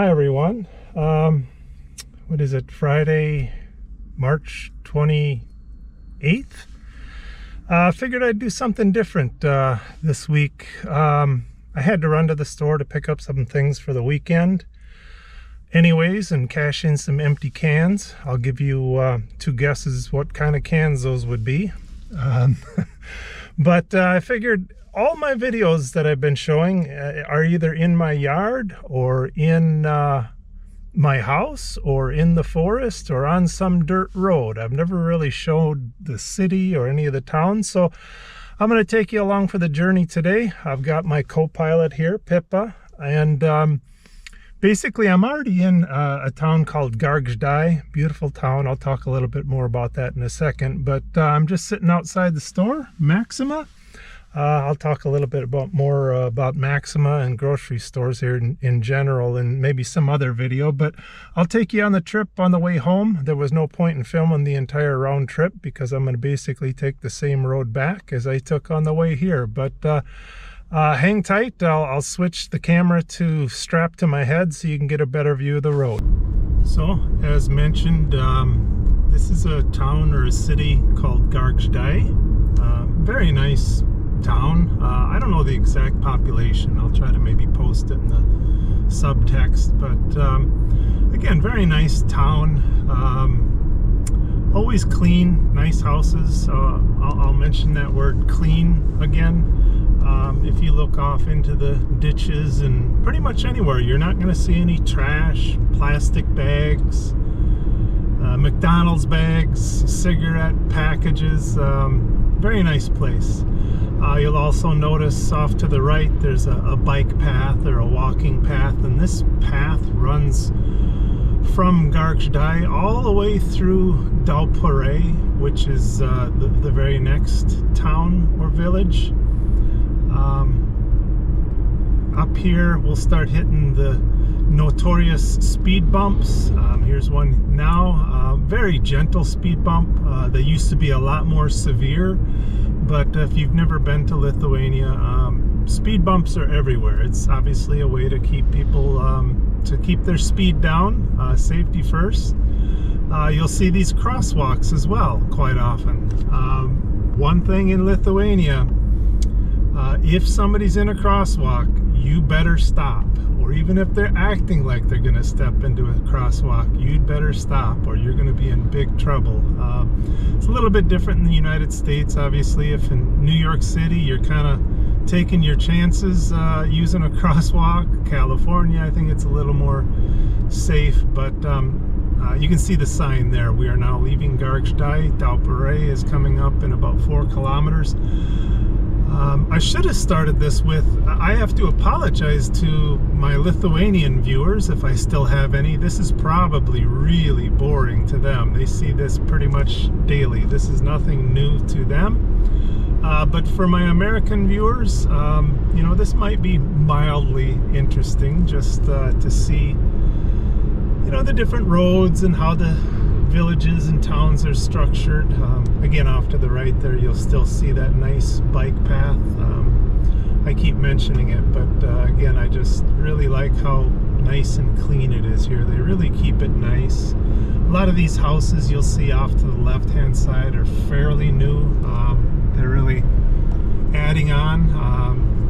Hi everyone. What is it? Friday, March 28th. Figured I'd do something different this week. I had to run to the store to pick up some things for the weekend anyways and cash in some empty cans. I'll give you two guesses what kind of cans those would be. But I figured all my videos that I've been showing are either in my yard or in my house or in the forest or on some dirt road. I've never really showed the city or any of the towns, so I'm going to take you along for the journey today. I've got my co-pilot here, Pippa, and basically I'm already in a town called Gargždai. Beautiful town. I'll talk a little bit more about that in a second, but I'm just sitting outside the store, Maxima. I'll talk a little bit more about Maxima and grocery stores here in general and maybe some other video, but I'll take you on the trip on the way home. There was no point in filming the entire round trip because I'm going to basically take the same road back as I took on the way here, but hang tight. I'll switch the camera to strapped to my head so you can get a better view of the road. So, as mentioned, this is a town or a city called Gargždai. Very nice town. I don't know the exact population. I'll try to maybe post it in the subtext, but again, very nice town. Always clean, nice houses. I'll mention that word clean again. If you look off into the ditches and pretty much anywhere, you're not going to see any trash, plastic bags, McDonald's bags, cigarette packages. Very nice place. You'll also notice off to the right there's a bike path or a walking path, and this path runs from Gargždai all the way through Daupare, which is the very next town or village. Up here we'll start hitting the notorious speed bumps. Here's one now. Very gentle speed bump. They used to be a lot more severe, but if you've never been to Lithuania, speed bumps are everywhere. It's obviously a way to keep people to keep their speed down, safety first. You'll see these crosswalks as well quite often. One thing in Lithuania, if somebody's in a crosswalk, you better stop. Or even if they're acting like they're going to step into a crosswalk, you'd better stop or you're going to be in big trouble. It's a little bit different in the United States, obviously. If in New York City you're kind of taking your chances using a crosswalk. California, I think it's a little more safe, but you can see the sign there. We are now leaving Gargždai. Daupare is coming up in about 4 kilometers. I should have started this with, I have to apologize to my Lithuanian viewers if I still have any. This is probably really boring to them. They see this pretty much daily. This is nothing new to them. But for my American viewers, you know, this might be mildly interesting just to see, you know, the different roads and how the villages and towns are structured. Again, off to the right there, you'll still see that nice bike path. I keep mentioning it, but again, I just really like how nice and clean it is here. They really keep it nice. A lot of these houses you'll see off to the left-hand side are fairly new. They're really adding on.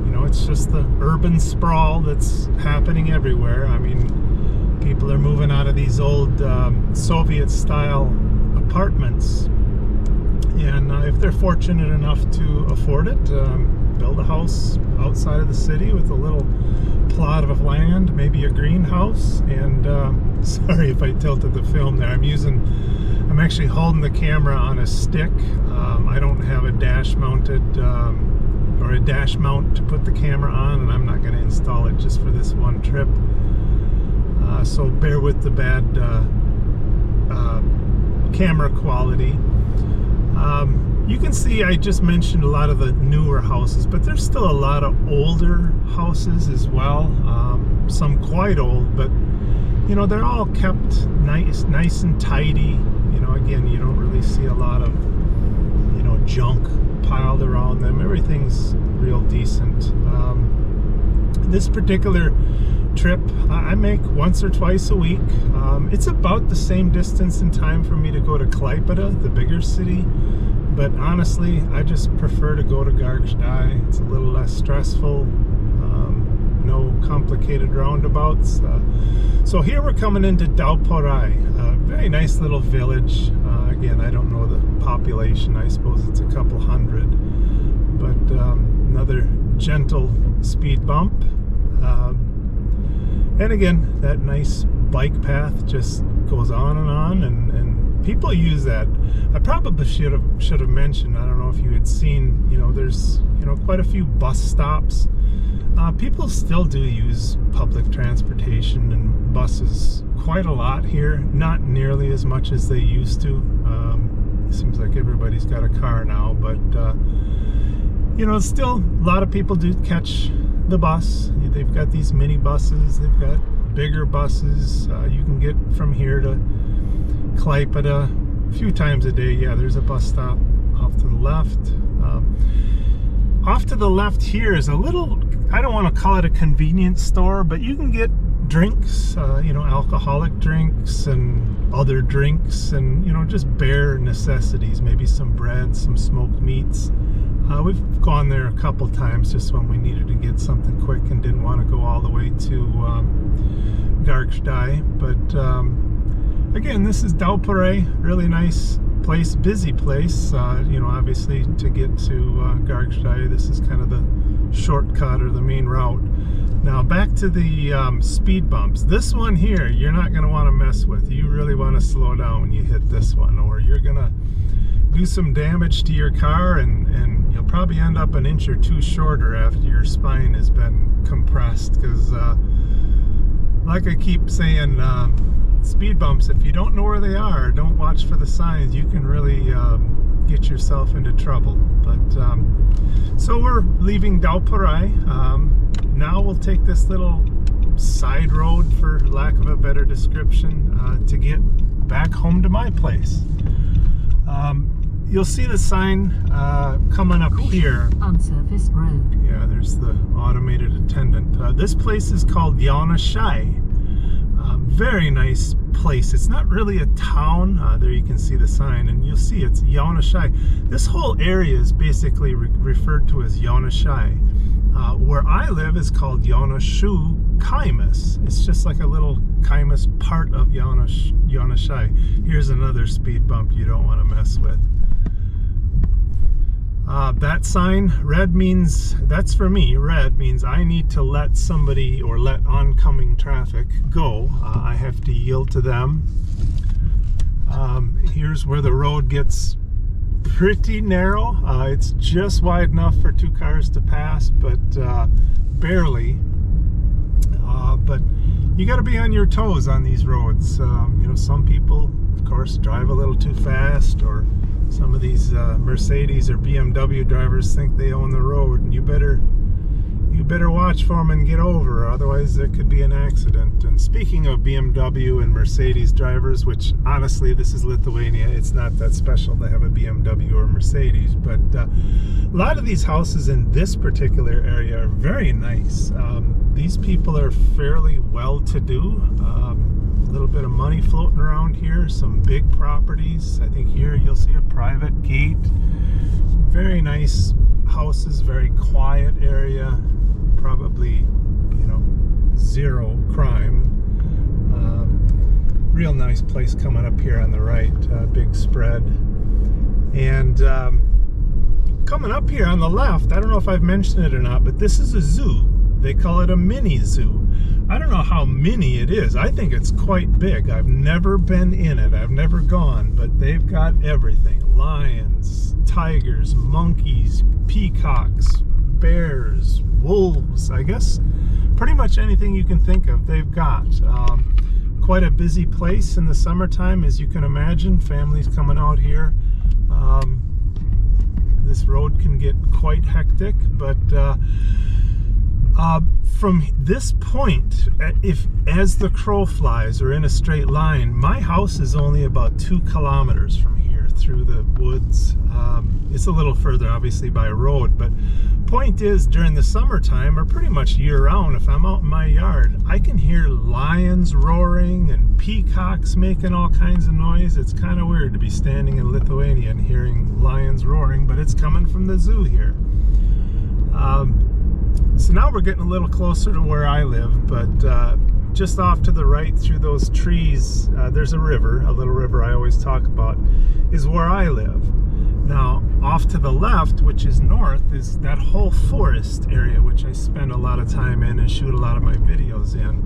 You know, it's just the urban sprawl that's happening everywhere. I mean, people are moving out of these old Soviet-style apartments, and if they're fortunate enough to afford it, build a house outside of the city with a little plot of land, maybe a greenhouse. And sorry if I tilted the film there. I'm actually holding the camera on a stick. I don't have a dash mounted or a dash mount to put the camera on, and I'm not going to install it just for this one trip. So bear with the bad camera quality. You can see I just mentioned a lot of the newer houses, but there's still a lot of older houses as well. Some quite old, but you know, they're all kept nice and tidy. You know, again, you don't really see a lot of, you know, junk piled around them. Everything's real decent. This particular trip I make once or twice a week. It's about the same distance and time for me to go to Klaipeda, the bigger city, but honestly I just prefer to go to Gargždai. It's a little less stressful, no complicated roundabouts. So here we're coming into Dauporai, a very nice little village. Again, I don't know the population, I suppose it's a couple hundred, but another gentle speed bump. And again, that nice bike path just goes on, and people use that. I probably should have mentioned, I don't know if you had seen, there's quite a few bus stops. People still do use public transportation and buses quite a lot here, not nearly as much as they used to. It seems like everybody's got a car now, but still a lot of people do catch the bus. They've got these mini buses, they've got bigger buses. You can get from here to Klaipeda a few times a day. Yeah, there's a bus stop off to the left. Off to the left here is a little, I don't want to call it a convenience store, but you can get drinks, alcoholic drinks and other drinks, and just bare necessities, maybe some bread, some smoked meats. We've gone there a couple times just when we needed to get something quick and didn't want to go all the way to Gargždai. But again, this is Dauporai, really nice place, busy place. Obviously to get to Gargždai, this is kind of the shortcut or the main route. Now back to the speed bumps. This one here, you're not going to want to mess with. You really want to slow down when you hit this one, or you're going to do some damage to your car, and you'll probably end up an inch or two shorter after your spine has been compressed, because like I keep saying, speed bumps, if you don't know where they are, don't watch for the signs, you can really get yourself into trouble. But so we're leaving Dauporai. Now we'll take this little side road, for lack of a better description, to get back home to my place. You'll see the sign coming up here. Unsurfaced road. Yeah, there's the automated attendant. This place is called Jaunashai. Very nice place. It's not really a town. There you can see the sign, and you'll see it's Jaunashai. This whole area is basically referred to as Jaunashai. Where I live is called Jaunashu Kaimas. It's just like a little Kaimas part of Jaunashai. Here's another speed bump you don't want to mess with. That sign, red, means, that's for me. Red means I need to let somebody, or let oncoming traffic go. I have to yield to them. Here's where the road gets pretty narrow. It's just wide enough for two cars to pass, but barely. But you got to be on your toes on these roads. Some people, of course, drive a little too fast, or some of these Mercedes or BMW drivers think they own the road, and you better watch for them and get over, otherwise there could be an accident. And speaking of BMW and Mercedes drivers, which honestly, this is Lithuania, it's not that special to have a BMW or Mercedes, but a lot of these houses in this particular area are very nice. These people are fairly well-to-do. A little bit of money floating around here, some big properties. I think here you'll see a private gate. Very nice houses, very quiet area, probably zero crime. Real nice place coming up here on the right, big spread. And coming up here on the left, I don't know if I've mentioned it or not, but this is a zoo. They call it a mini zoo. I don't know how mini it is. I think it's quite big. I've never been in it. I've never gone, but they've got everything. Lions, tigers, monkeys, peacocks, bears, wolves, I guess pretty much anything you can think of they've got. Quite a busy place in the summertime, as you can imagine. Families coming out here. This road can get quite hectic, but from this point, if as the crow flies or in a straight line, my house is only about 2 kilometers from here through the woods. It's a little further obviously by road, but point is, during the summertime, or pretty much year-round, if I'm out in my yard, I can hear lions roaring and peacocks making all kinds of noise. It's kind of weird to be standing in Lithuania and hearing lions roaring, but it's coming from the zoo here. So now we're getting a little closer to where I live, but just off to the right through those trees, there's a river, a little river I always talk about, is where I live. Now, off to the left, which is north, is that whole forest area, which I spend a lot of time in and shoot a lot of my videos in.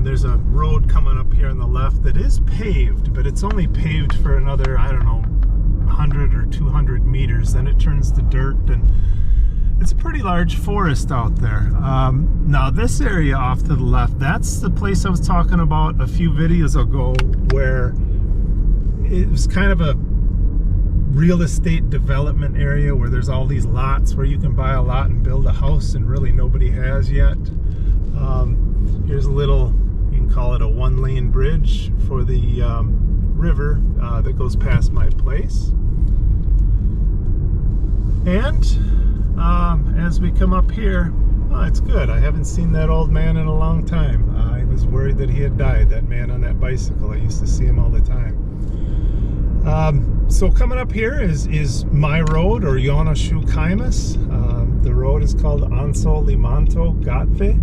There's a road coming up here on the left that is paved, but it's only paved for another, I don't know, 100 or 200 meters. Then it turns to dirt, and it's a pretty large forest out there. Now, this area off to the left, that's the place I was talking about a few videos ago, where it was kind of a real estate development area where there's all these lots where you can buy a lot and build a house, and really nobody has yet. Here's a little, you can call it a one-lane bridge for the river that goes past my place. And as we come up here, oh, it's good. I haven't seen that old man in a long time. I was worried that he had died, that man on that bicycle. I used to see him all the time. So coming up here is my road, or Jonoshu Kaimas. The road is called Anso Limanto Gatve.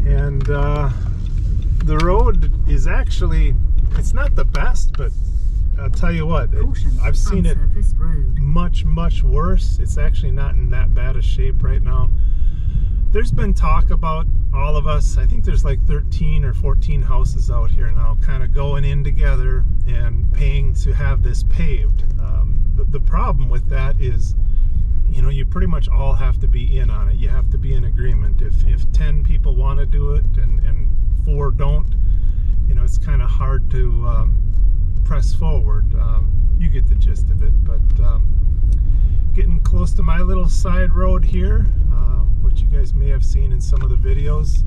And the road is actually, it's not the best, but I'll tell you what, I've seen it much, much worse. It's actually not in that bad a shape right now. There's been talk about all of us, I think there's like 13 or 14 houses out here now kind of going in together and paying to have this paved. The problem with that is, you know, you pretty much all have to be in on it. You have to be in agreement. If 10 people want to do it and 4 don't, you know, it's kind of hard to press forward. You get the gist of it. But getting close to my little side road here, which you guys may have seen in some of the videos.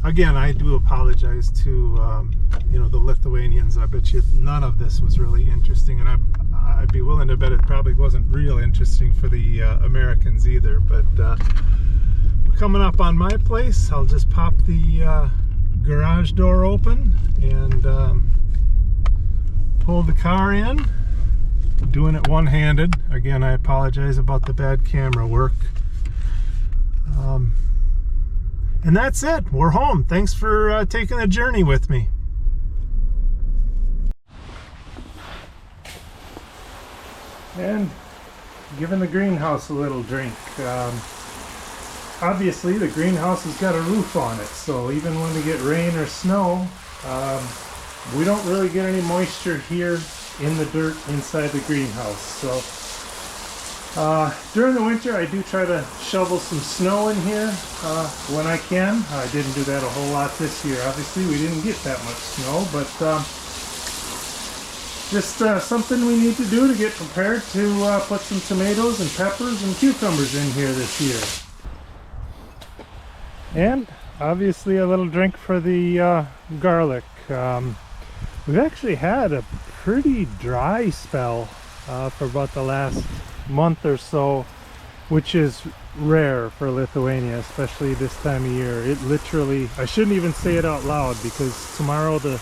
Again, I do apologize to you know, the Lithuanians. I bet you none of this was really interesting, and I'd be willing to bet it probably wasn't real interesting for the Americans either. But we're coming up on my place. I'll just pop the garage door open and pull the car in. Doing it one-handed. Again, I apologize about the bad camera work. And that's it. We're home. Thanks for taking the journey with me. And giving the greenhouse a little drink. Obviously, the greenhouse has got a roof on it, so even when we get rain or snow, we don't really get any moisture here in the dirt inside the greenhouse. So during the winter, I do try to shovel some snow in here when I can. I didn't do that a whole lot this year. Obviously, we didn't get that much snow, but just something we need to do to get prepared to put some tomatoes and peppers and cucumbers in here this year. And obviously a little drink for the garlic. We've actually had a pretty dry spell for about the last month or so, which is rare for Lithuania, especially this time of year. It literally, I shouldn't even say it out loud, because tomorrow the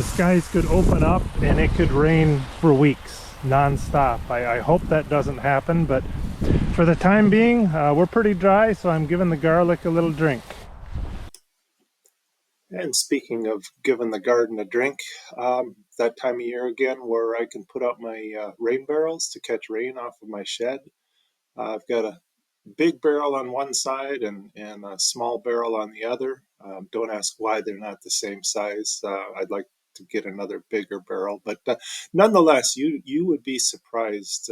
skies could open up and it could rain for weeks non-stop. I hope that doesn't happen, but for the time being, we're pretty dry, so I'm giving the garlic a little drink. And speaking of giving the garden a drink, that time of year again where I can put out my rain barrels to catch rain off of my shed. I've got a big barrel on one side and a small barrel on the other. Don't ask why they're not the same size. I'd like to get another bigger barrel, but nonetheless, you would be surprised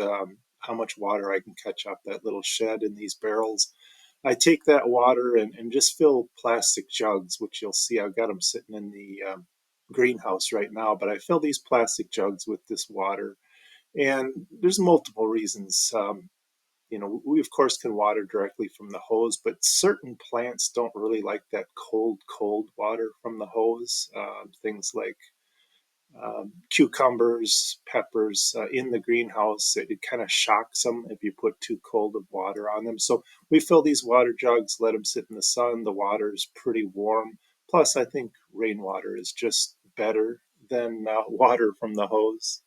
how much water I can catch off that little shed in these barrels. I take that water and just fill plastic jugs, which you'll see I've got them sitting in the greenhouse right now, but I fill these plastic jugs with this water, and there's multiple reasons. You know, we of course can water directly from the hose, but certain plants don't really like that cold water from the hose. Things like cucumbers, peppers in the greenhouse. It kind of shocks them if you put too cold of water on them. So we fill these water jugs, let them sit in the sun. The water is pretty warm. Plus, I think rainwater is just better than water from the hose.